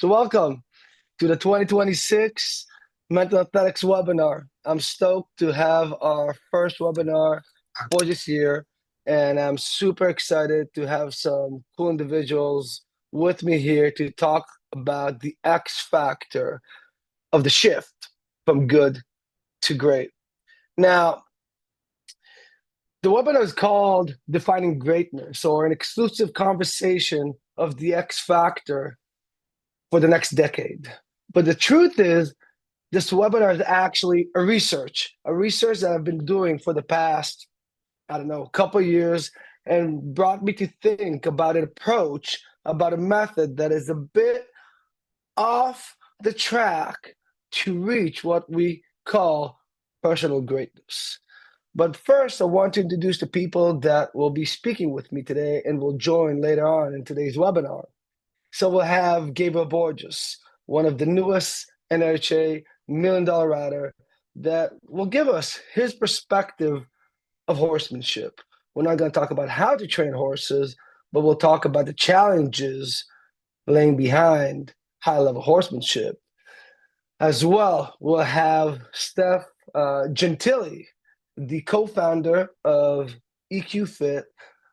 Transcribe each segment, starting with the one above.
So welcome to the 2026 Mental Athletics Webinar. I'm stoked to have our first webinar for this year, and I'm super excited to have some cool individuals with me here to talk about the X factor of the shift from good to great. Now, the webinar is called Defining Greatness, or an exclusive conversation of the X factor for the next decade. But the truth is, this webinar is actually a research that I've been doing for the past, couple of years, and brought me to think about an approach, about a method that is a bit off the track to reach what we call personal greatness. But first, I want to introduce the people that will be speaking with me today and will join later on in today's webinar. So we'll have Gabriel Borges, one of the newest NHA $1 million rider, that will give us his perspective of horsemanship. We're not going to talk about how to train horses, but we'll talk about the challenges laying behind high-level horsemanship. As well, we'll have Steph Gentili, the co-founder of EQ Fit.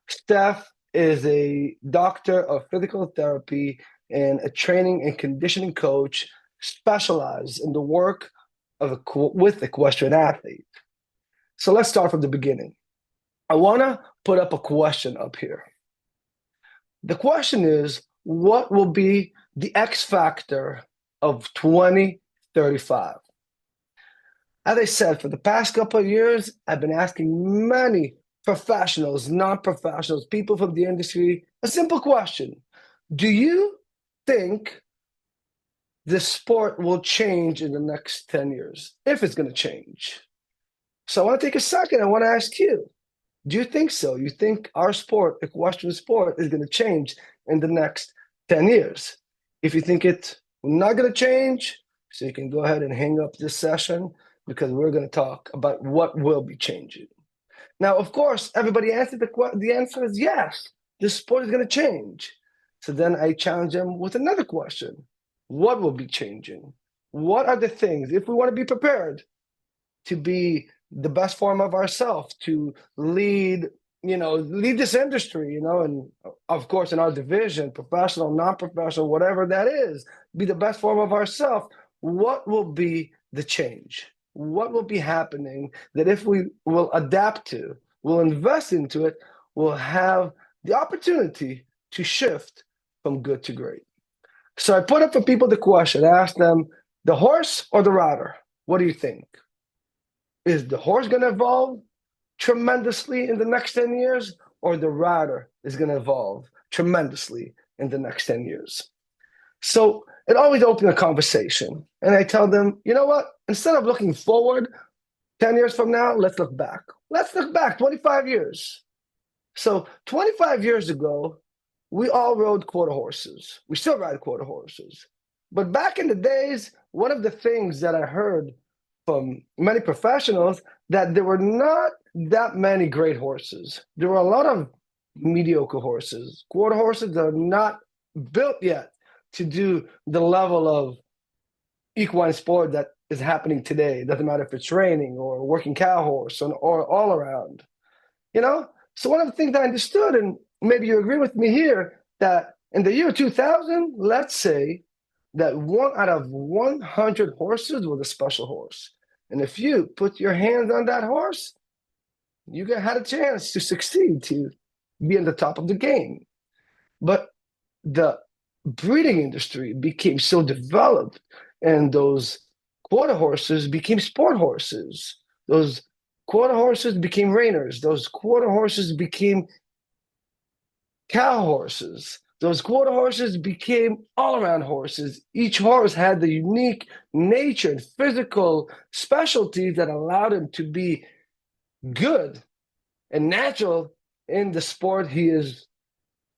Steph is a doctor of physical therapy and a training and conditioning coach specialized in the work with equestrian athletes. So let's start from the beginning. I want to put up a question up here. The question is, what will be the X factor of 2035? As I said, for the past couple of years, I've been asking many professionals, non-professionals, people from the industry, a simple question. Do you think the sport will change in the next 10 years, if it's going to change? So I want to take a second. I want to ask you, do you think so? You think our sport, equestrian sport, is going to change in the next 10 years? If you think it's not going to change, so you can go ahead and hang up this session, because we're going to talk about what will be changing. Now, of course, everybody answered the answer is yes, this sport is going to change. So then I challenge them with another question. What will be changing? What are the things, if we want to be prepared to be the best form of ourselves, to lead this industry, and of course in our division, professional, non-professional, whatever that is, be the best form of ourselves, what will be the change? What will be happening that if we will adapt to, will invest into it, we'll have the opportunity to shift from good to great? So I put up for people the question, I asked them, the horse or the rider? What do you think? Is the horse going to evolve tremendously in the next 10 years, or the rider is going to evolve tremendously in the next 10 years? So it always opens a conversation. And I tell them, you know what? Instead of looking forward 10 years from now, let's look back. Let's look back 25 years. So 25 years ago, we all rode quarter horses. We still ride quarter horses. But back in the days, one of the things that I heard from many professionals, that there were not that many great horses. There were a lot of mediocre horses, quarter horses that are not built yet to do the level of equine sport that is happening today. It doesn't matter if it's training or working cow horse or all around, So one of the things I understood, and maybe you agree with me here, that in the year 2000, let's say that 1 out of 100 horses was a special horse. And if you put your hands on that horse, you had a chance to succeed, to be on the top of the game. But the breeding industry became so developed, and those quarter horses became sport horses. Those quarter horses became reiners. Those quarter horses became cow horses. Those quarter horses became all-around horses. Each horse had the unique nature and physical specialties that allowed him to be good and natural in the sport he is,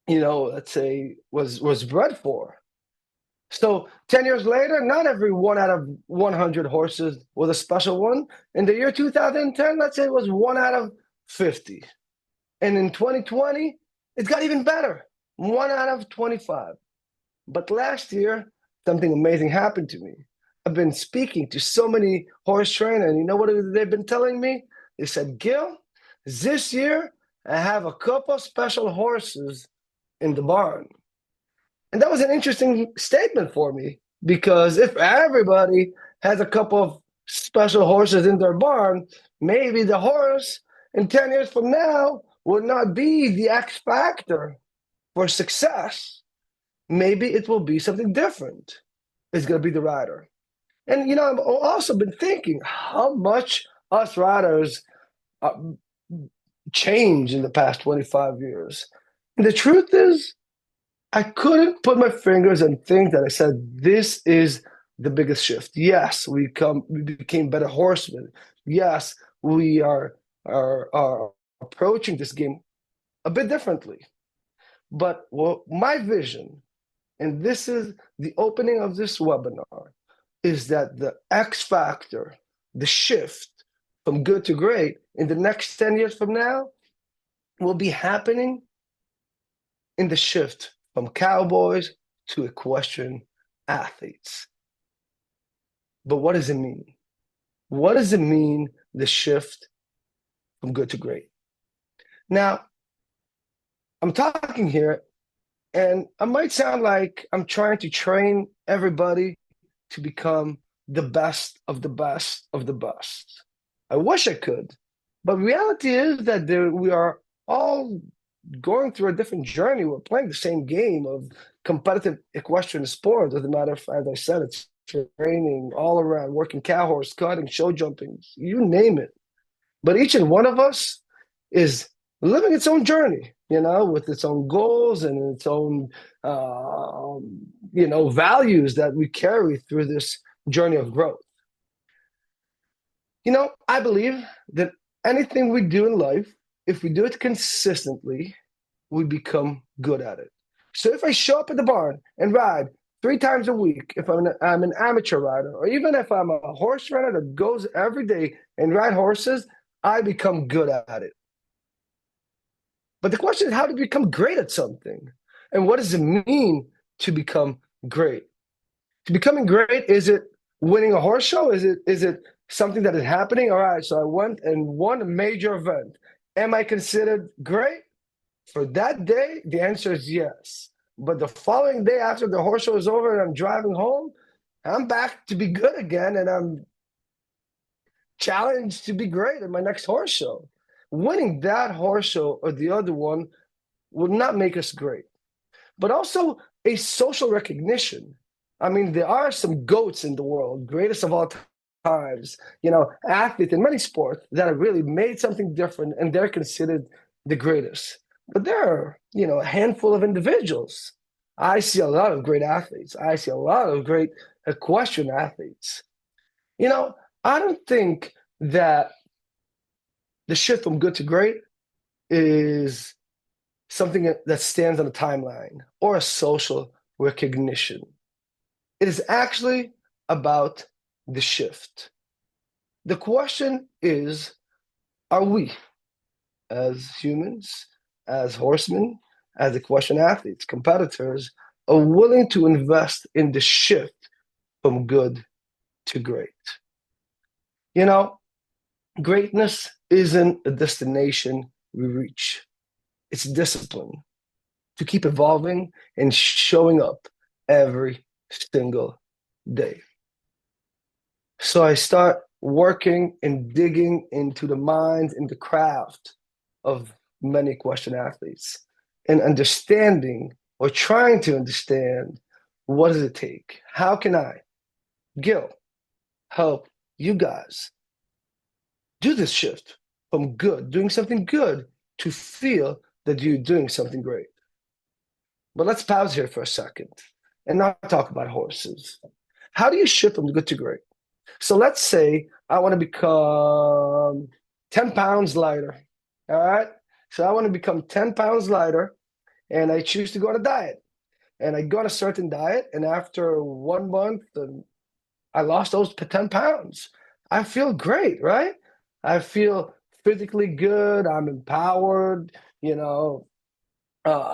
let's say, was bred for. So 10 years later, not every 1 out of 100 horses was a special one. In the year 2010, let's say it was 1 out of 50. And in 2020, it got even better, 1 out of 25. But last year, something amazing happened to me. I've been speaking to so many horse trainers, and you know what they've been telling me? They said, Gil, this year I have a couple special horses in the barn. And that was an interesting statement for me, because if everybody has a couple of special horses in their barn, maybe the horse in 10 years from now will not be the X factor for success. Maybe it will be something different. It's going to be the rider. And, I've also been thinking how much us riders change in the past 25 years. And the truth is, I couldn't put my fingers and think that I said, this is the biggest shift. Yes, we became better horsemen. Yes, we are approaching this game a bit differently. But my vision, and this is the opening of this webinar, is that the X factor, the shift from good to great in the next 10 years from now will be happening in the shift from cowboys to equestrian athletes. But what does it mean? What does it mean, the shift from good to great? Now, I'm talking here, and I might sound like I'm trying to train everybody to become the best of the best of the best. I wish I could, but reality is that we are all going through a different journey. We're playing the same game of competitive equestrian sport. Doesn't matter if, as I said, it's training all around, working cow horse, cutting, show jumping, you name it. But each and one of us is living its own journey, with its own goals and its own, values that we carry through this journey of growth. I believe that anything we do in life, if we do it consistently, we become good at it. So if I show up at the barn and ride 3 times a week, if I'm an amateur rider, or even if I'm a horse rider that goes every day and ride horses, I become good at it. But the question is, how to become great at something? And what does it mean to become great? To becoming great, is it winning a horse show? Is it something that is happening? All right, so I went and won a major event. Am I considered great? For that day, the answer is yes. But the following day after the horse show is over and I'm driving home, I'm back to be good again, and I'm challenged to be great at my next horse show. Winning that horse show or the other one will not make us great. But also a social recognition. I mean, there are some GOATs in the world, greatest of all times, athletes in many sports that have really made something different, and they're considered the greatest. But there are, a handful of individuals. I see a lot of great athletes. I see a lot of great equestrian athletes. I don't think that the shift from good to great is something that stands on a timeline or a social recognition. It is actually about the shift. The question is, are we, as humans, as horsemen, as equestrian athletes, competitors, are willing to invest in the shift from good to great? Greatness isn't a destination we reach. It's discipline to keep evolving and showing up every single day. So I start working and digging into the minds and the craft of many equestrian athletes and understanding, or trying to understand, what does it take? How can I, Gil, help you guys do this shift from doing something good, to feel that you're doing something great? But let's pause here for a second and not talk about horses. How do you shift from good to great? So let's say I want to become 10 pounds lighter. All right. So I want to become 10 pounds lighter, and I choose to go on a diet. And I go on a certain diet, and after 1 month, I lost those 10 pounds. I feel great, right? I feel physically good. I'm empowered.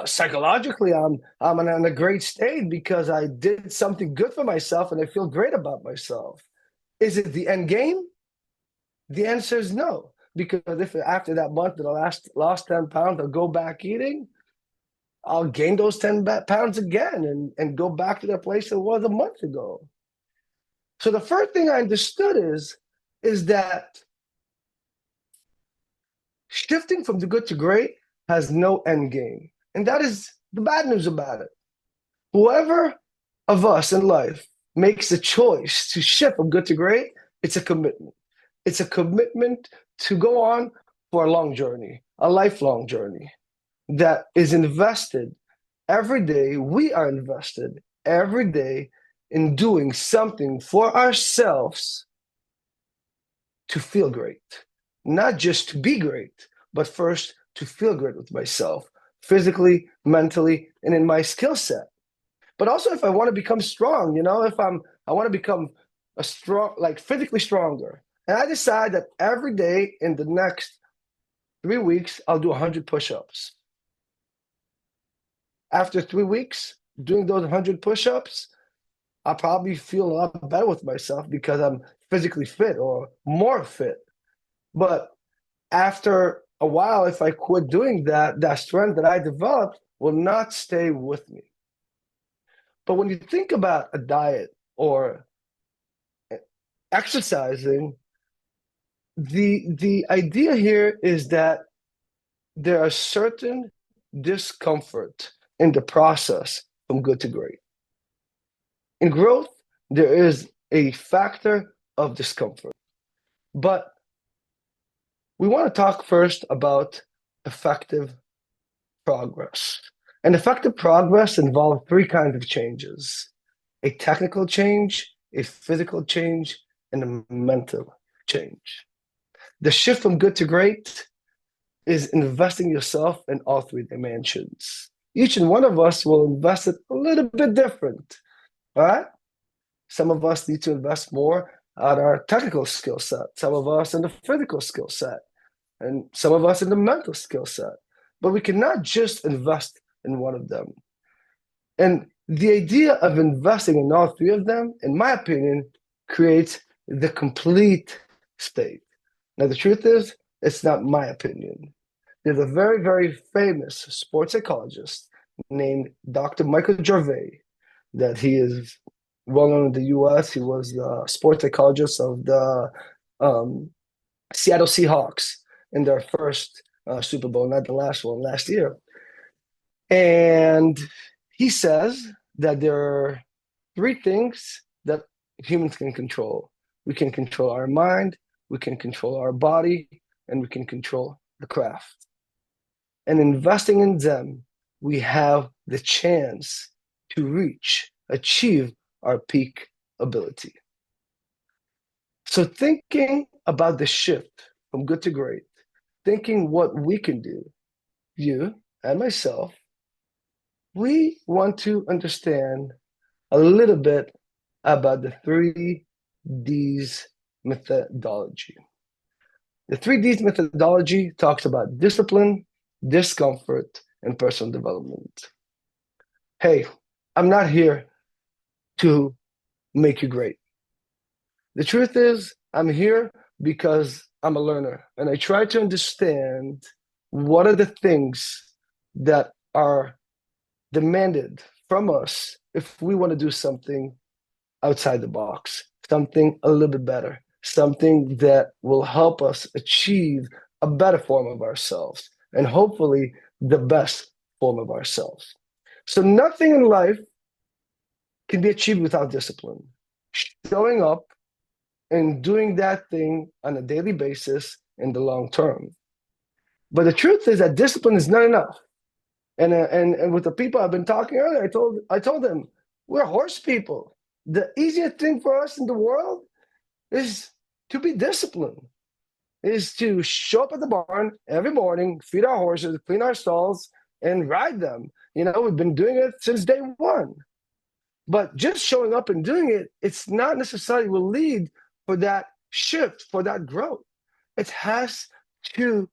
Psychologically, I'm in a great state because I did something good for myself and I feel great about myself. Is it the end game? The answer is no, because if after that month that I lost 10 pounds, I'll go back eating, I'll gain those 10 pounds again and go back to the place it was a month ago. So the first thing I understood is that shifting from the good to great has no end game. And that is the bad news about it. Whoever of us in life makes the choice to shift from good to great, it's a commitment. It's a commitment to go on for a long journey, a lifelong journey that is invested every day. We are invested every day in doing something for ourselves to feel great, not just to be great, but first to feel great with myself, physically, mentally, and in my skill set. But also, if I want to become strong, if I want to become a strong, like physically stronger, and I decide that every day in the next 3 weeks, I'll do 100 push-ups. After 3 weeks, doing those 100 push-ups, I'll probably feel a lot better with myself because I'm physically fit or more fit. But after a while, if I quit doing that, that strength that I developed will not stay with me. But when you think about a diet or exercising, the idea here is that there are certain discomfort in the process from good to great. In growth, there is a factor of discomfort. But we want to talk first about effective progress. And effective progress involves three kinds of changes: a technical change, a physical change, and a mental change. The shift from good to great is investing yourself in all three dimensions. Each and one of us will invest it a little bit different, all right? Some of us need to invest more on our technical skill set, some of us in the physical skill set, and some of us in the mental skill set. But we cannot just invest in one of them. And the idea of investing in all three of them, in my opinion, creates the complete state. Now, the truth is, it's not my opinion. There's a very, very famous sports psychologist named Dr. Michael Gervais, that he is well known in the US. He was the sports psychologist of the Seattle Seahawks in their first Super Bowl, not the last one, last year. And he says that there are three things that humans can control. We can control our mind, we can control our body, and we can control the craft. And investing in them, we have the chance to achieve our peak ability. So thinking about the shift from good to great, thinking what we can do, you and myself, we want to understand a little bit about the 3Ds methodology. The 3Ds methodology talks about discipline, discomfort, and personal development. Hey, I'm not here to make you great. The truth is, I'm here because I'm a learner and I try to understand what are the things that are demanded from us if we want to do something outside the box, something a little bit better, something that will help us achieve a better form of ourselves and hopefully the best form of ourselves. So nothing in life can be achieved without discipline. Showing up and doing that thing on a daily basis in the long term. But the truth is that discipline is not enough. And with the people I've been talking earlier, I told them, we're horse people. The easiest thing for us in the world is to be disciplined, is to show up at the barn every morning, feed our horses, clean our stalls, and ride them. We've been doing it since day one. But just showing up and doing it, it's not necessarily will lead for that shift, for that growth. It has to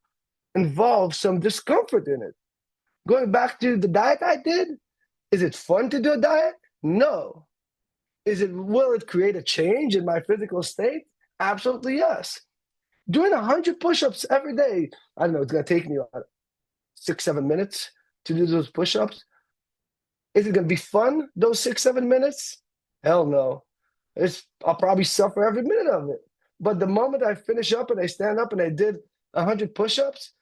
involve some discomfort in it. Going back to the diet I did, is it fun to do a diet? No. Will it create a change in my physical state? Absolutely yes. Doing 100 push-ups every day, I don't know, it's gonna take me about 6-7 minutes to do those push-ups. Is it gonna be fun, those 6-7 minutes? Hell no. I'll probably suffer every minute of it. But the moment I finish up and I stand up and I did 100 push-ups,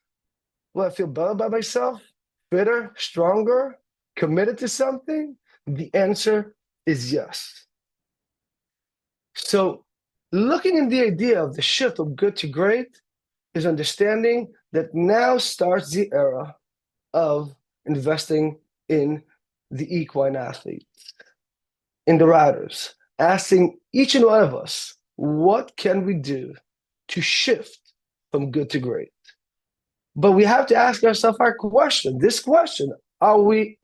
will I feel better about myself? Fitter, stronger, committed to something? The answer is yes. So looking at the idea of the shift from good to great is understanding that now starts the era of investing in the equine athletes, in the riders, asking each and one of us, what can we do to shift from good to great? But we have to ask ourselves this question, are we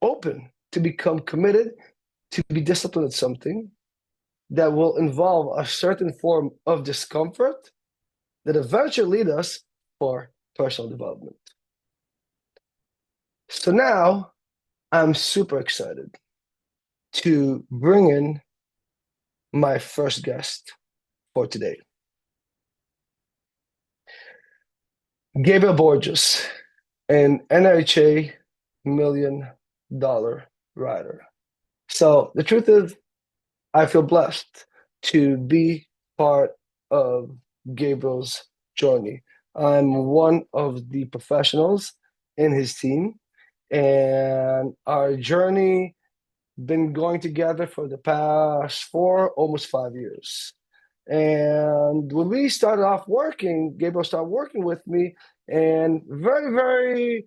open to become committed, to be disciplined at something that will involve a certain form of discomfort that eventually lead us for personal development. So now I'm super excited to bring in my first guest for today. Gabriel Borges, an NHA $1 million rider. So the truth is, I feel blessed to be part of Gabriel's journey. I'm one of the professionals in his team, and our journey been going together for the past almost 5 years. And when we started off working, Gabriel started working with me, and very, very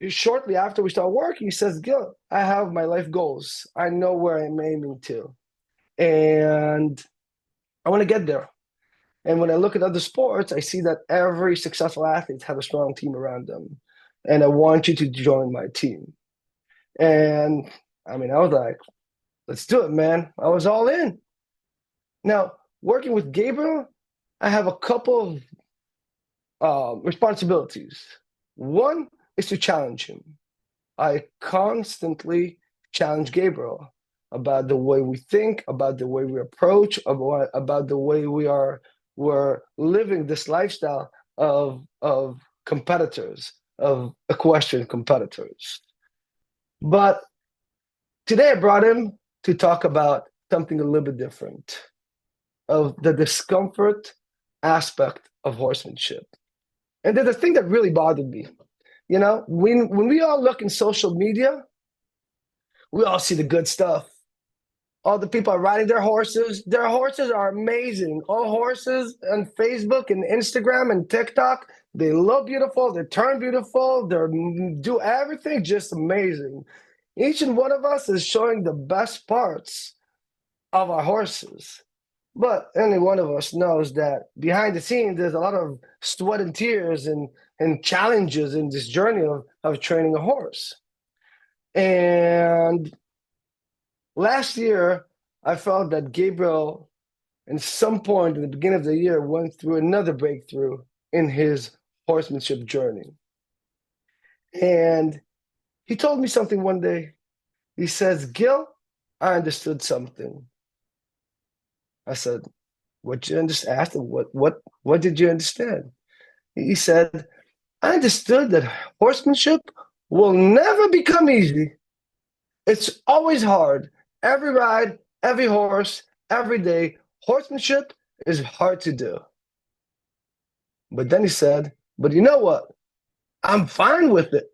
shortly after we started working, he says, Gil, I have my life goals. I know where I'm aiming to, and I want to get there. And when I look at other sports, I see that every successful athlete has a strong team around them. And I want you to join my team. And I mean, I was like, let's do it, man. I was all in. Now, working with Gabriel, I have a couple of responsibilities. One is to challenge him. I constantly challenge Gabriel about the way we think, about the way we approach, about the way we're living this lifestyle of competitors, of equestrian competitors. But today I brought him to talk about something a little bit different, of the discomfort aspect of horsemanship. And there's a thing that really bothered me. You know, when we all look in social media, we all see the good stuff. All the people are riding their horses. Their horses are amazing. All horses on Facebook and Instagram and TikTok, they look beautiful, they turn beautiful, they do everything just amazing. Each and one of us is showing the best parts of our horses. But any one of us knows that behind the scenes, there's a lot of sweat and tears and challenges in this journey of training a horse. And last year, I felt that Gabriel, in some point in the beginning of the year, went through another breakthrough in his horsemanship journey. And he told me something one day. He says, Gil, I understood something. I said, what you understand? Asked him, what did you understand? He said, I understood that horsemanship will never become easy. It's always hard. Every ride, every horse, every day, horsemanship is hard to do. But then he said, but you know what? I'm fine with it.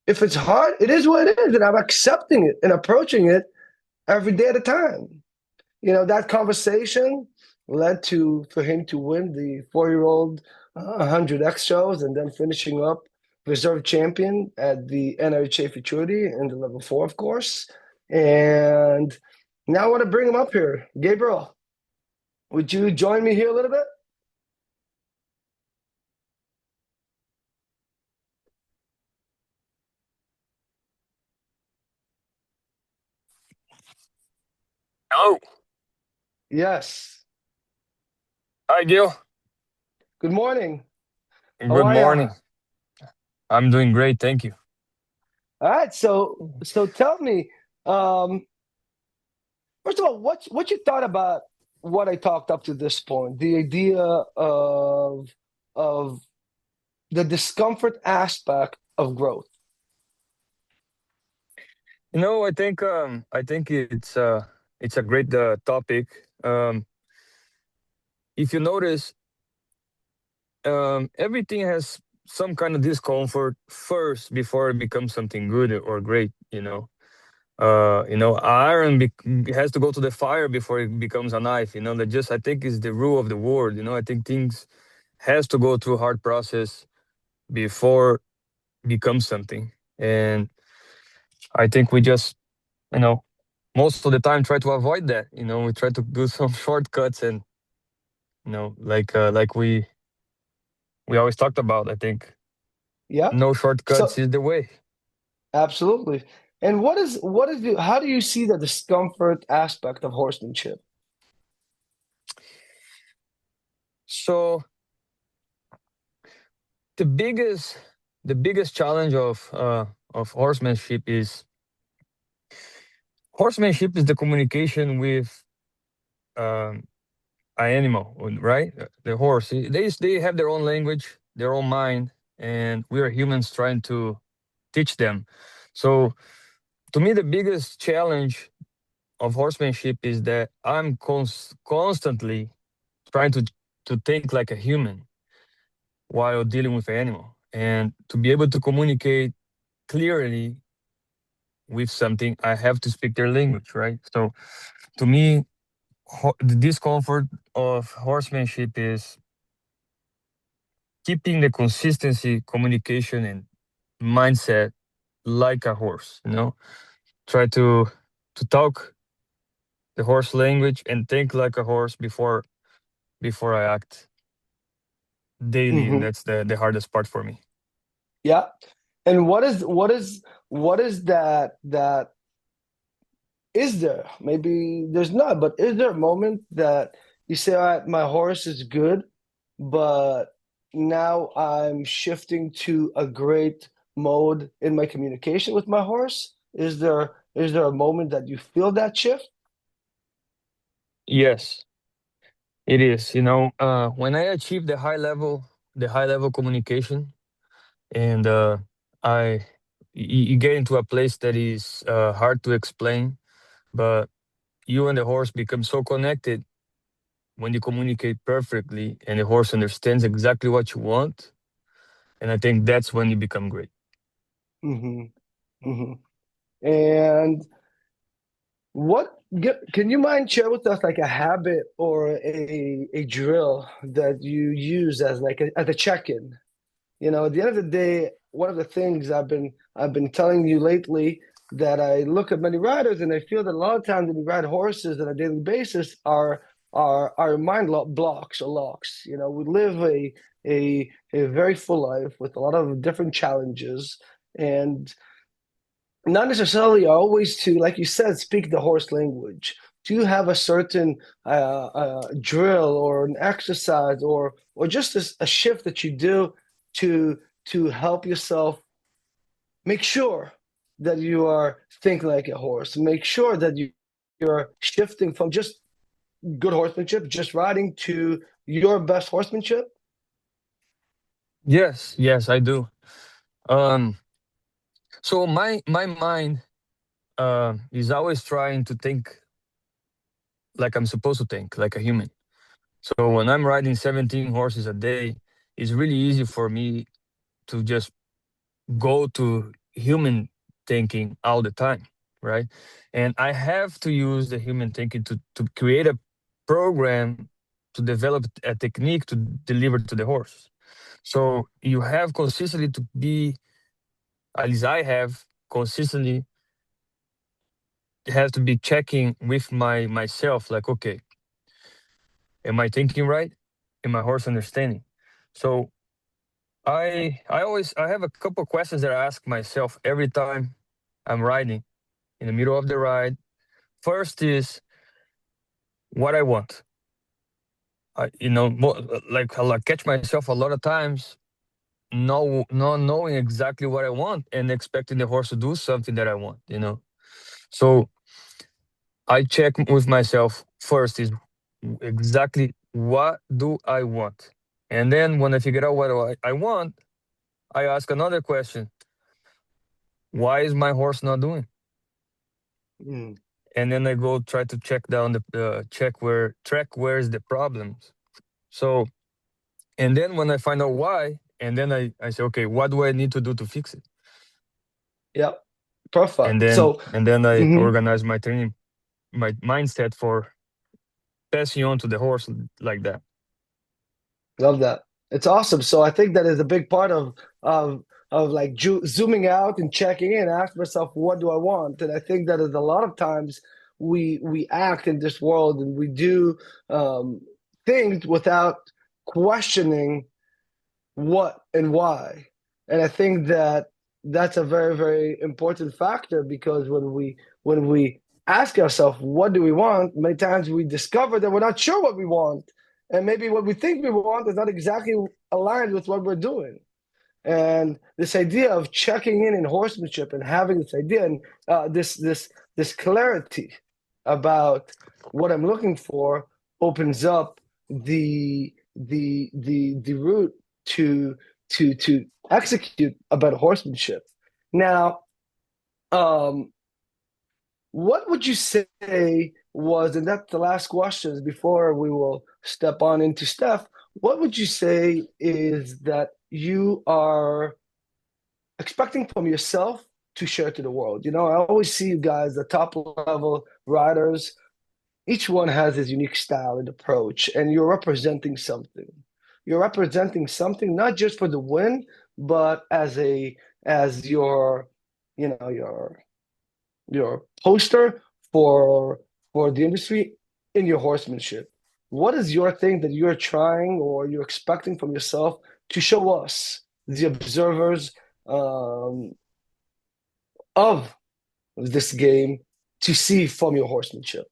If it's hard, it is what it is, and I'm accepting it and approaching it every day at a time. You know, that conversation led for him to win the 4-year-old 100X shows, and then finishing up reserve champion at the NHA Futurity in the level 4, of course. And now I want to bring him up here. Gabriel, would you join me here a little bit? Hello. Yes. Hi, Gil. Good morning. How Good are ya? morning. I'm doing great, thank you. All right, so tell me, um, first of all, what you thought about what I talked up to this point, the idea of the discomfort aspect of growth. I think it's a great topic. If you notice, everything has some kind of discomfort first before it becomes something good or great. Iron has to go to the fire before it becomes a knife. That just I think is the rule of the world. I think things has to go through hard process before becomes something. And I think we just, you know, most of the time try to avoid that. We try to do some shortcuts and, like we always talked about. I think Yeah. no shortcuts So is the way. absolutely. And how do you see the discomfort aspect of horsemanship? So the biggest the biggest challenge of horsemanship is the communication with um, an animal, right? The horse. They have their own language, their own mind, and we are humans trying to teach them. So to me, the biggest challenge of horsemanship is that I'm constantly trying to think like a human while dealing with an animal, and to be able to communicate clearly with something, I have to speak their language, right? So to me, the discomfort of horsemanship is keeping the consistency, communication, and mindset like a horse. Try to talk the horse language and think like a horse before I act daily, and Hmm. that's the hardest part for me. Yeah. And what is that is there? Maybe there's not, but is there a moment that you say, all right, my horse is good, but now I'm shifting to a great mode in my communication with my horse? Is there a moment that you feel that shift? Yes, it is. When I achieve the high level communication, and I you get into a place that is hard to explain, but you and the horse become so connected when you communicate perfectly, and the horse understands exactly what you want. And I think that's when you become great. Hmm. Hmm. And can you mind share with us like a habit or a drill that you use as like as a check-in? At the end of the day, one of the things I've been telling you lately that I look at many riders and I feel that a lot of times when we ride horses on a daily basis, our mind blocks or locks. We live a very full life with a lot of different challenges, and not necessarily always to, like you said, speak the horse language. Do you have a certain drill or an exercise or just a shift that you do to to help yourself make sure that you are thinking like a horse, make sure that you're shifting from just good horsemanship, just riding, to your best horsemanship? Yes, yes, I do. Um, so my mind is always trying to think like I'm supposed to think, like a human. So when I'm riding 17 horses a day, it's really easy for me to just go to human thinking all the time, right? And I have to use the human thinking to create a program to develop a technique to deliver to the horse. So you have consistently to be, at least I have to be checking with myself, like, okay, am I thinking right? Am my horse understanding? So I have a couple questions that I ask myself every time I'm riding in the middle of the ride. First is what I want. Like I catch myself a lot of times not knowing exactly what I want and expecting the horse to do something that I want, you know. So I check with myself first is exactly what do I want? And then when I figure out what I want, I ask another question. Why is my horse not doing? Mm. And then I go try to check down the track where's the problems. So and then when I find out why, and then I say, okay, what do I need to do to fix it? Yep. Perfect. So, And then I mhm, organize my training, my mindset for passing on to the horse like that. love that. It's awesome. So I think that is a big part of of like zooming out and checking in, ask myself, what do I want? And I think that is a lot of times we act in this world and we do um, things without questioning what and why. And I think that that's a very, very important factor because when we ask ourselves what do we want, many times we discover that we're not sure what we want. And maybe what we think we want is not exactly aligned with what we're doing. And this idea of checking in horsemanship and having this idea and this clarity about what I'm looking for opens up the route to to execute a better horsemanship. Now, um, what would you say was, and that's the last questions before we will step on into Steph, what would you say is that you are expecting from yourself to share to the world? You know, I always see you guys, the top level riders, each one has his unique style and approach, and you're representing something. You're representing something not just for the win, but as your, you know, your poster for for the industry in your horsemanship. What is your thing that you're trying or you're expecting from yourself to show us, the observers, um, of this game, to see from your horsemanship,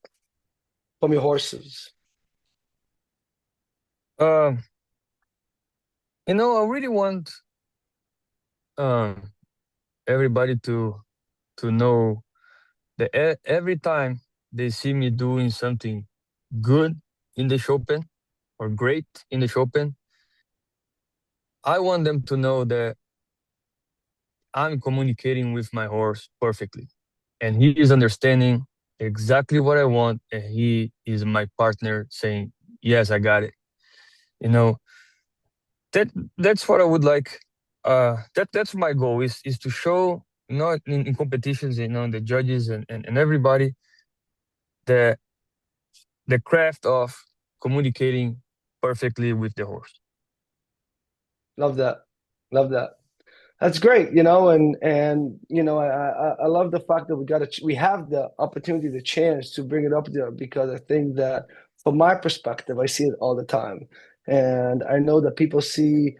from your horses? Um, I really want um everybody to know that every time they see me doing something good in the Chopin or great in the Chopin, I want them to know that I'm communicating with my horse perfectly. And he is understanding exactly what I want. And he is my partner saying, yes, I got it. You know, that that's what I would like. That's my goal is to show, in competitions, the judges and everybody, the the craft of communicating perfectly with the horse. Love that. Love that. That's great, you know, and you know, I love the fact that we have the opportunity, the chance to bring it up there because I think that from my perspective, I see it all the time, and I know that people see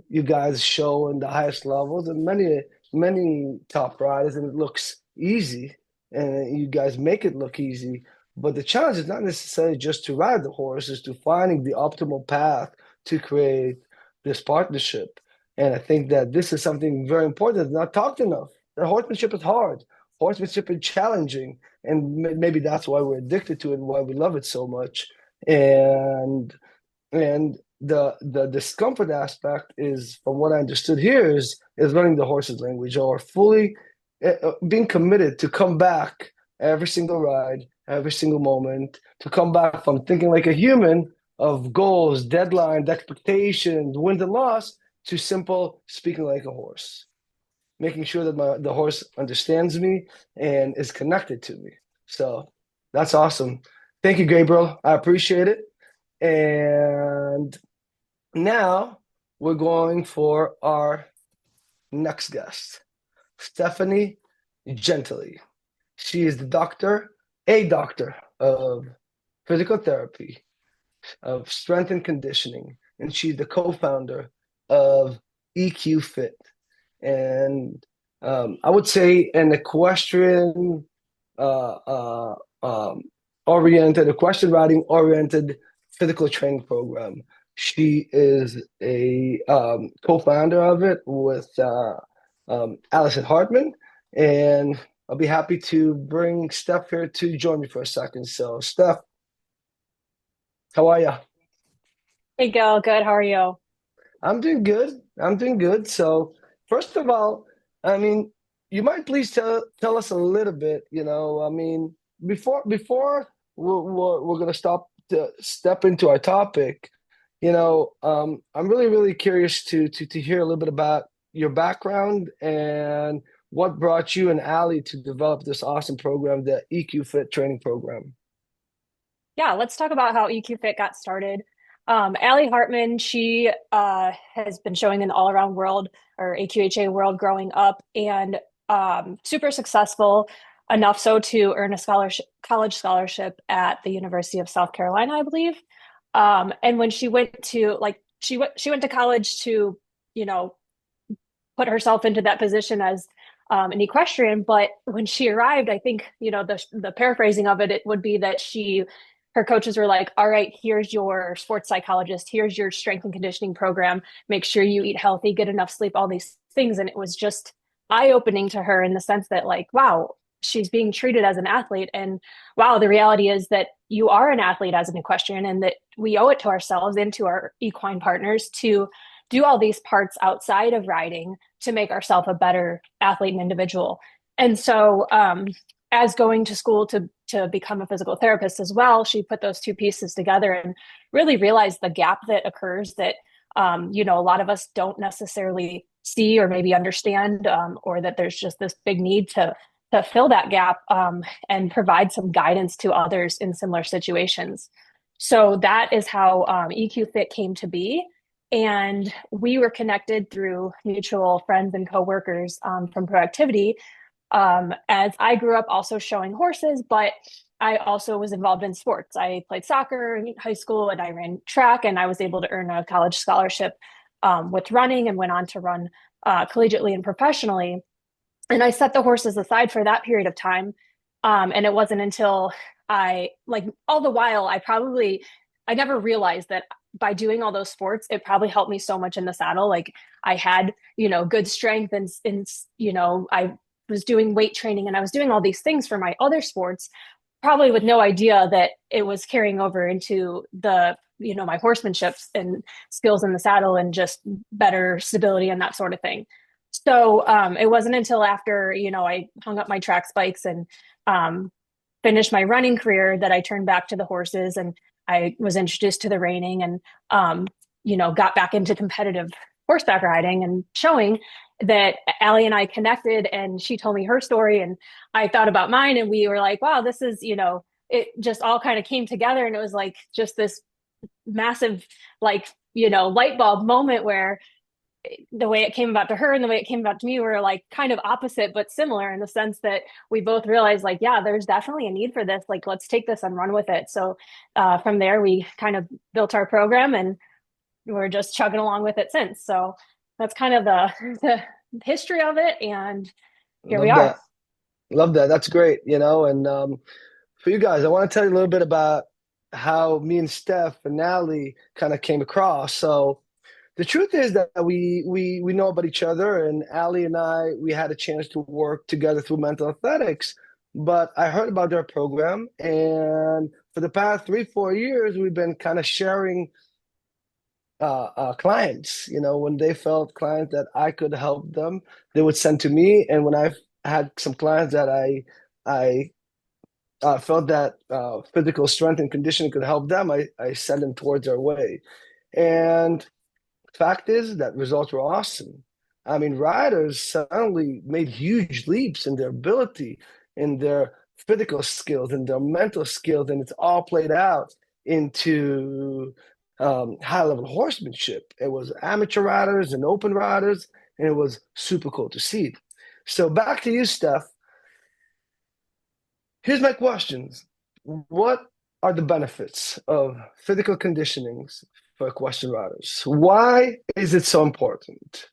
you guys show in the highest levels and many top riders, and it looks easy, and you guys make it look easy. But the challenge is not necessarily just to ride the horse; is to finding the optimal path to create this partnership. And I think that this is something very important that's not talked enough. The horsemanship is hard. Horsemanship is challenging, and maybe that's why we're addicted to it and why we love it so much. And the discomfort aspect is, from what I understood here, is learning the horse's language or fully being committed to come back every single ride, every single moment, to come back from thinking like a human of goals, deadlines, expectations, wins and loss, to simple speaking like a horse, making sure that the horse understands me and is connected to me. So that's awesome. Thank you, Gabriel. I appreciate it. And now we're going for our next guest, Stephanie Gentily. She is a doctor of physical therapy, of strength and conditioning, and she's the co-founder of EQ Fit. And I would say an equestrian uh, uh, um, equestrian riding oriented physical training program. She is a co-founder of it with Allison Hartman, and I'll be happy to bring Steph here to join me for a second. So, Steph, how are you? Hey, Gil. Good. How are you? I'm doing good. I'm doing good. So, first of all, I mean, you might please tell us a little bit. Before we're gonna stop to step into our topic. I'm really curious to hear a little bit about your background and what brought you and Ali to develop this awesome program, the EQ Fit training program. Yeah, let's talk about how EQ Fit got started. Allie Hartman, she has been showing in the all-around world or AQHA world growing up and super successful, enough so to earn a college scholarship at the University of South Carolina, I believe. And when she went to she went to college to, you know, put herself into that position as an equestrian. But when she arrived, I think, the paraphrasing of it, it would be that her coaches were like, all right, here's your sports psychologist, here's your strength and conditioning program, make sure you eat healthy, get enough sleep, all these things. And it was just eye-opening to her in the sense that, like, wow, she's being treated as an athlete. And wow, the reality is that you are an athlete as an equestrian, and that we owe it to ourselves and to our equine partners to do all these parts outside of riding to make ourselves a better athlete and individual. And so, as going to school to become a physical therapist as well, she put those two pieces together and really realized the gap that occurs that a lot of us don't necessarily see or maybe understand, or that there's just this big need to fill that gap, and provide some guidance to others in similar situations. So that is how EQ Fit came to be. And we were connected through mutual friends and coworkers, from Proactivity, as I grew up also showing horses, but I also was involved in sports. I played soccer in high school and I ran track, and I was able to earn a college scholarship with running, and went on to run collegiately and professionally. And I set the horses aside for that period of time. And it wasn't until like, all the while, I never realized that by doing all those sports, it probably helped me so much in the saddle. Like, I had, good strength, and I was doing weight training and I was doing all these things for my other sports, probably with no idea that it was carrying over into my horsemanship and skills in the saddle and just better stability and that sort of thing. So it wasn't until after, I hung up my track spikes and finished my running career that I turned back to the horses, and I was introduced to the reining, and, got back into competitive horseback riding and showing, that Allie and I connected, and she told me her story and I thought about mine, and we were like, wow, this is, it just all kind of came together, and it was like just this massive, like, light bulb moment where the way it came about to her and the way it came about to me were like kind of opposite but similar, in the sense that we both realized, like, yeah, there's definitely a need for this, like, let's take this and run with it. So from there we kind of built our program, and we're just chugging along with it since. So that's kind of the history of it, and here we Love are. that. Love that. That's great. And for you guys, I want to tell you a little bit about how me and Steph and Natalie kind of came across. So the truth is that we know about each other, and Ali and I, we had a chance to work together through mental athletics. But I heard about their program, and for the past 3, 4 years, we've been kind of sharing clients. When they felt clients that I could help them, they would send to me. And when I've had some clients that I felt that physical strength and conditioning could help them, I send them towards our way. And fact is that results were awesome. I mean, riders suddenly made huge leaps in their ability, in their physical skills, in their mental skills, and it's all played out into high-level horsemanship. It was amateur riders and open riders, and it was super cool to see. So back to you, Steph. Here's my questions. What are the benefits of physical conditionings for equestrian riders? Why is it so important?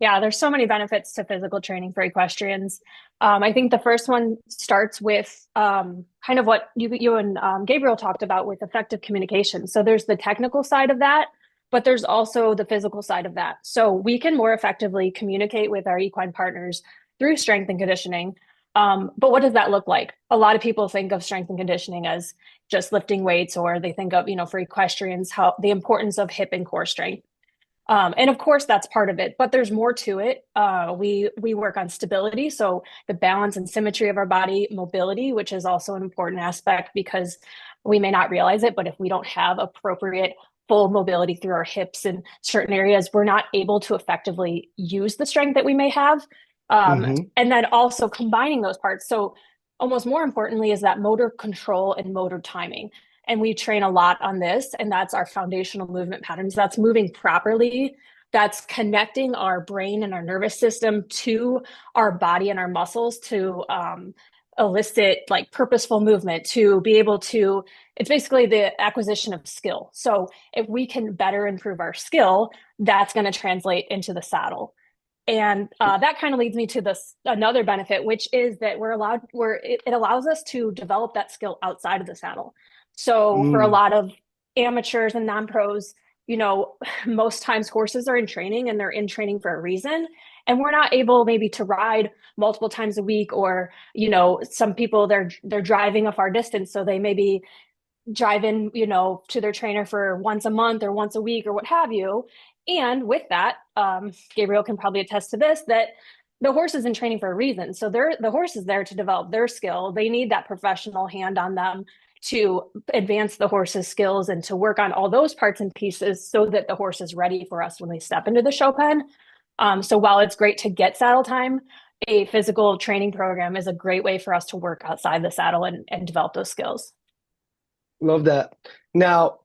Yeah, there's so many benefits to physical training for equestrians. I think the first one starts with kind of what you and Gabriel talked about with effective communication. So there's the technical side of that, but there's also the physical side of that. So we can more effectively communicate with our equine partners through strength and conditioning. But what does that look like? A lot of people think of strength and conditioning as just lifting weights, or they think of, for equestrians, how the importance of hip and core strength. And of course, that's part of it, but there's more to it. We work on stability, so the balance and symmetry of our body, mobility, which is also an important aspect because we may not realize it, but if we don't have appropriate full mobility through our hips in certain areas, we're not able to effectively use the strength that we may have. And then also combining those parts. So almost more importantly is that motor control and motor timing. And we train a lot on this, and that's our foundational movement patterns. That's moving properly. That's connecting our brain and our nervous system to our body and our muscles to elicit like purposeful movement, to be able to, it's basically the acquisition of skill. So if we can better improve our skill, that's going to translate into the saddle. And that kind of leads me to this another benefit, which is that it allows us to develop that skill outside of the saddle. So for a lot of amateurs and non-pros, most times horses are in training, and they're in training for a reason. And we're not able maybe to ride multiple times a week, or, some people they're driving a far distance. So they maybe drive in, to their trainer for once a month or once a week or what have you. And with that, Gabriel can probably attest to this, that the horse is in training for a reason. So the horse is there to develop their skill. They need that professional hand on them to advance the horse's skills and to work on all those parts and pieces so that the horse is ready for us when they step into the show pen. So while it's great to get saddle time, a physical training program is a great way for us to work outside the saddle and develop those skills. Love that. Now,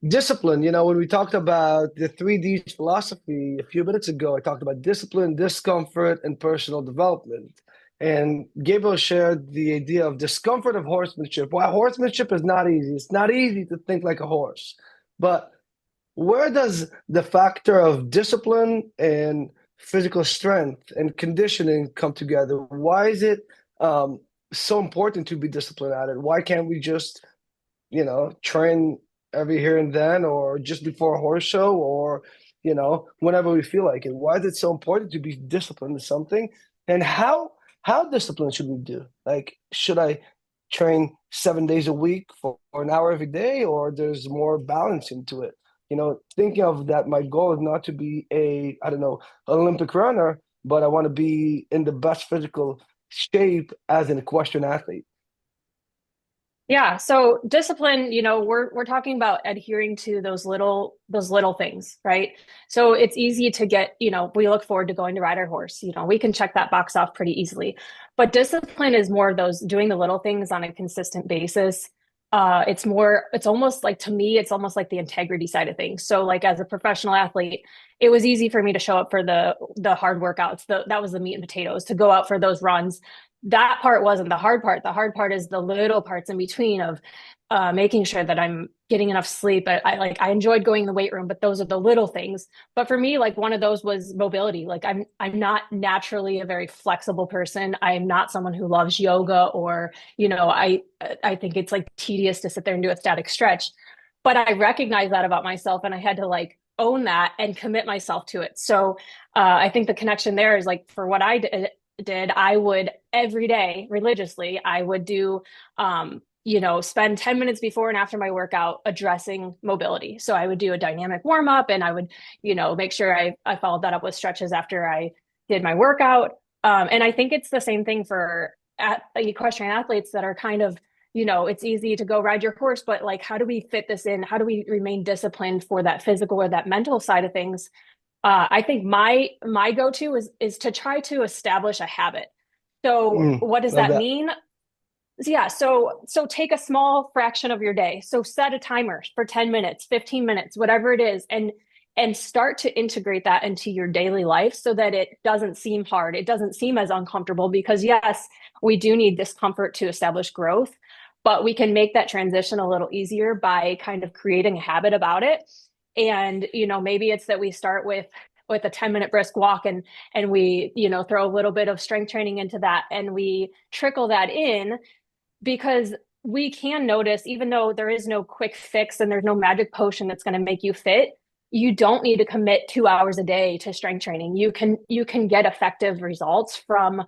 discipline, when we talked about the 3D philosophy a few minutes ago, I talked about discipline, discomfort, and personal development. And Gabriel shared the idea of discomfort of horsemanship. While horsemanship is not easy, it's not easy to think like a horse. But where does the factor of discipline and physical strength and conditioning come together? Why is it so important to be disciplined at it? Why can't we just train every here and then, or just before a horse show, or, whenever we feel like it? Why is it so important to be disciplined in something? And how disciplined should we do? Like, should I train 7 days a week for an hour every day, or there's more balance into it? Thinking of that, my goal is not to be Olympic runner, but I want to be in the best physical shape as an equestrian athlete. Yeah, so discipline, we're talking about adhering to those little things, right? So it's easy to get, we look forward to going to ride our horse. We can check that box off pretty easily. But discipline is more of those doing the little things on a consistent basis. It's almost like, to me, it's almost like the integrity side of things. So like as a professional athlete, it was easy for me to show up for the hard workouts. That was the meat and potatoes, to go out for those runs. That part wasn't the hard part. The hard part is the little parts in between of making sure that I'm getting enough sleep. I enjoyed going in the weight room, but those are the little things. But for me, like one of those was mobility. Like I'm not naturally a very flexible person. I'm not someone who loves yoga, or, I think it's like tedious to sit there and do a static stretch. But I recognize that about myself, and I had to like own that and commit myself to it. So I think the connection there is like, for what I did, I would every day religiously, I would do, spend 10 minutes before and after my workout addressing mobility. So I would do a dynamic warm up, and I would, make sure I followed that up with stretches after I did my workout. And I think it's the same thing for equestrian athletes that are kind of, it's easy to go ride your horse, but like, how do we fit this in? How do we remain disciplined for that physical or that mental side of things? I think my go-to is to try to establish a habit. So what does that mean? Yeah, so take a small fraction of your day. So set a timer for 10 minutes, 15 minutes, whatever it is, and start to integrate that into your daily life so that it doesn't seem hard. It doesn't seem as uncomfortable, because yes, we do need discomfort to establish growth, but we can make that transition a little easier by kind of creating a habit about it. And, maybe it's that we start with with a 10-minute brisk walk, and we, throw a little bit of strength training into that, and we trickle that in, because we can notice, even though there is no quick fix and there's no magic potion that's going to make you fit, you don't need to commit 2 hours a day to strength training. You can get effective results from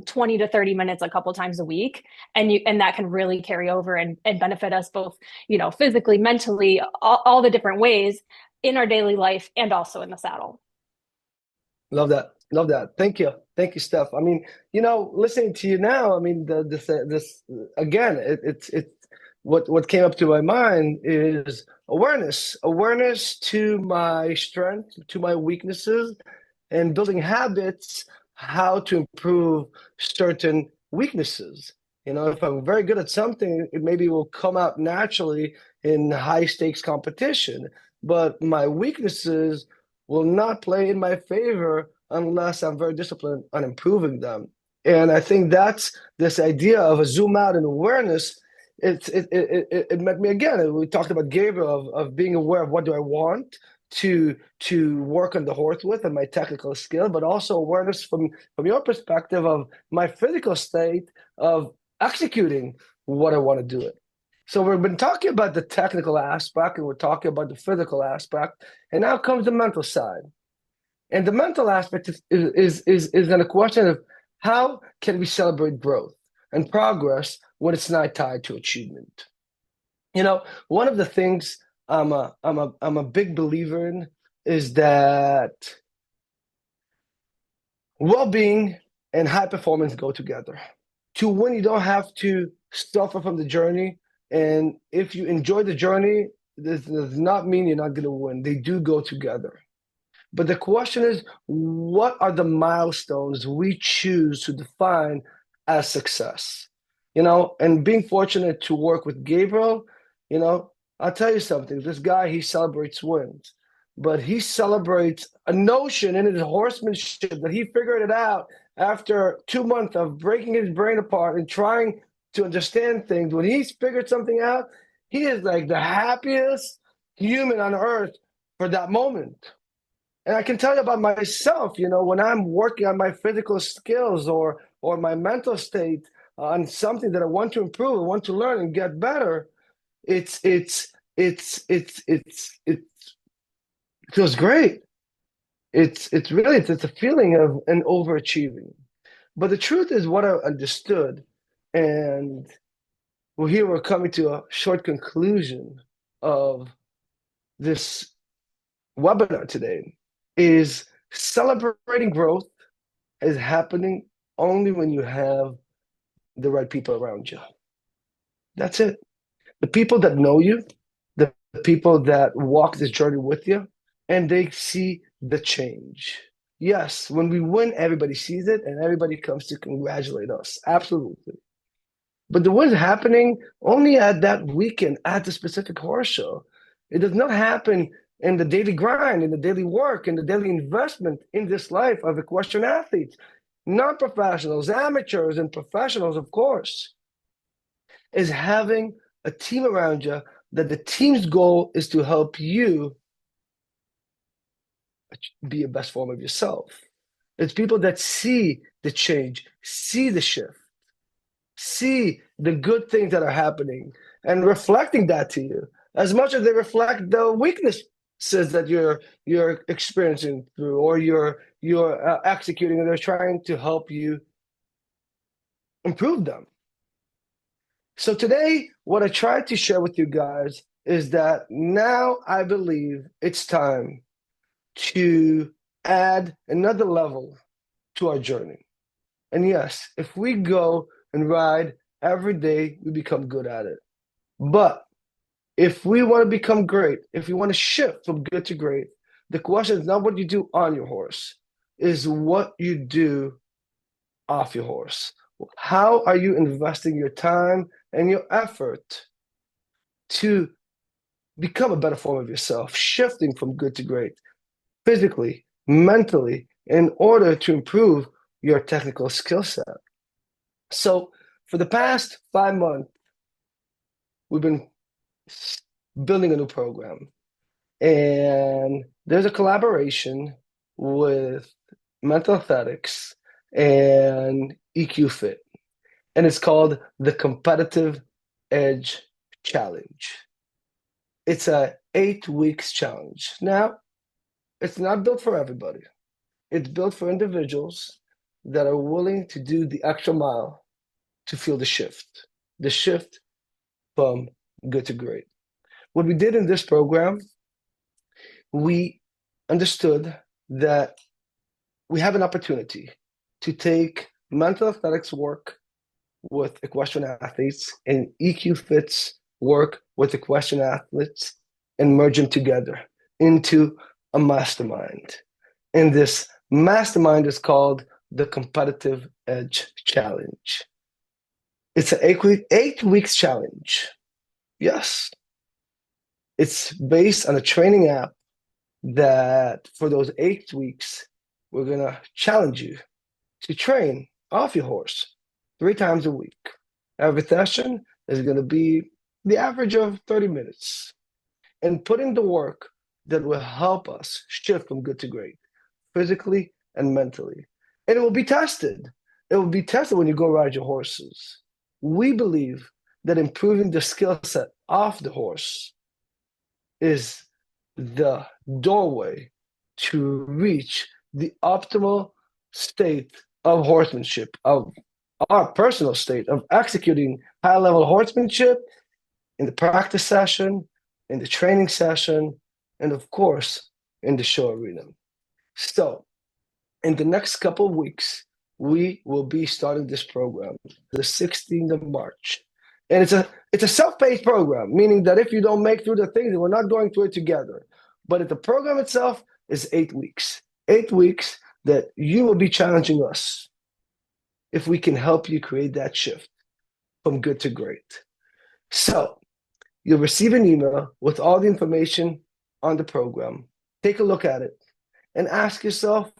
20 to 30 minutes a couple times a week, and that can really carry over and benefit us both, physically, mentally, all the different ways in our daily life and also in the saddle. Love that. Love that. Thank you. Thank you, Steph. I mean, listening to you now, I mean, this again, it's what came up to my mind is awareness to my strength, to my weaknesses, and building habits, how to improve certain weaknesses. If I'm very good at something, it maybe will come out naturally in high stakes competition, but my weaknesses will not play in my favor unless I'm very disciplined on improving them. And I think that's this idea of a zoom out and awareness. It met me again. We talked about Gabriel of being aware of what do I want to work on the horse with and my technical skill, but also awareness from your perspective of my physical state of executing what I want to do it. So we've been talking about the technical aspect, and we're talking about the physical aspect, and now comes the mental side. And the mental aspect is then a question of how can we celebrate growth and progress when it's not tied to achievement. One of the things I'm a big believer in is that well-being and high performance go together. To win, you don't have to suffer from the journey. And if you enjoy the journey, this does not mean you're not going to win. They do go together. But the question is, what are the milestones we choose to define as success? And being fortunate to work with Gabriel, I'll tell you something. This guy, he celebrates wins, but he celebrates a notion in his horsemanship that he figured it out after 2 months of breaking his brain apart and trying to understand things. When he's figured something out, he is like the happiest human on earth for that moment. And I can tell you about myself, when I'm working on my physical skills or my mental state on something that I want to improve, I want to learn and get better, it feels great. It's a feeling of an overachieving. But the truth is what I understood, and here we're coming to a short conclusion of this webinar today, is celebrating growth is happening only when you have the right people around you. That's it. The people that know you, the people that walk this journey with you, and they see the change. Yes, when we win, everybody sees it and everybody comes to congratulate us. Absolutely. But the win's happening only at that weekend, at the specific horse show. It does not happen in the daily grind, in the daily work, in the daily investment in this life of equestrian athletes, non-professionals, amateurs, and professionals, of course, is having a team around you that the team's goal is to help you be a best form of yourself. It's people that see the change, see the shift, see the good things that are happening, and reflecting that to you as much as they reflect the weaknesses that you're experiencing through or you're executing, and they're trying to help you improve them. So today, what I tried to share with you guys is that now I believe it's time to add another level to our journey. And yes, if we go and ride every day, we become good at it. But if we want to become great, if you want to shift from good to great, the question is not what you do on your horse, is what you do off your horse. How are you investing your time and your effort to become a better form of yourself, shifting from good to great, physically, mentally, in order to improve your technical skill set? So for the past 5 months, we've been building a new program. And there's a collaboration with mental athletics and EQ Fit. And it's called the Competitive Edge Challenge. It's a 8 weeks challenge. Now, it's not built for everybody. It's built for individuals that are willing to do the extra mile to feel the shift from good to great. What we did in this program, we understood that we have an opportunity to take mental athletics work with equestrian athletes and EQ Fit's work with equestrian athletes and merge them together into a mastermind. And this mastermind is called the Competitive Edge Challenge. It's an 8 weeks challenge. Yes. It's based on a training app that for those 8 weeks, we're going to challenge you to train off your horse 3 times a week. Every session is going to be the average of 30 minutes. And put in the work that will help us shift from good to great, physically and mentally. And it will be tested. It will be tested when you go ride your horses. We believe that improving the skill set of the horse is the doorway to reach the optimal state of horsemanship, of our personal state of executing high-level horsemanship in the practice session, in the training session, and of course, in the show arena. So, in the next couple of weeks, we will be starting this program, the 16th of March. And it's a self-paced program, meaning that if you don't make through the things, we're not going through it together. But the program itself is 8 weeks. 8 weeks that you will be challenging us if we can help you create that shift from good to great. So you'll receive an email with all the information on the program. Take a look at it and ask yourself,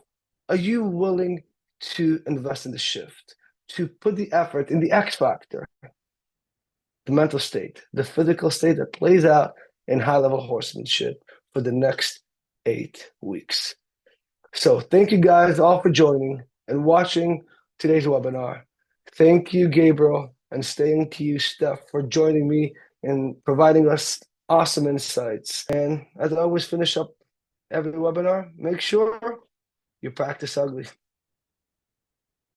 are you willing to invest in the shift, to put the effort in the X factor, the mental state, the physical state that plays out in high-level horsemanship for the next 8 weeks? So thank you guys all for joining and watching today's webinar. Thank you, Gabriel, and staying to you, Steph, for joining me and providing us awesome insights. And as I always finish up every webinar, make sure you practice ugly.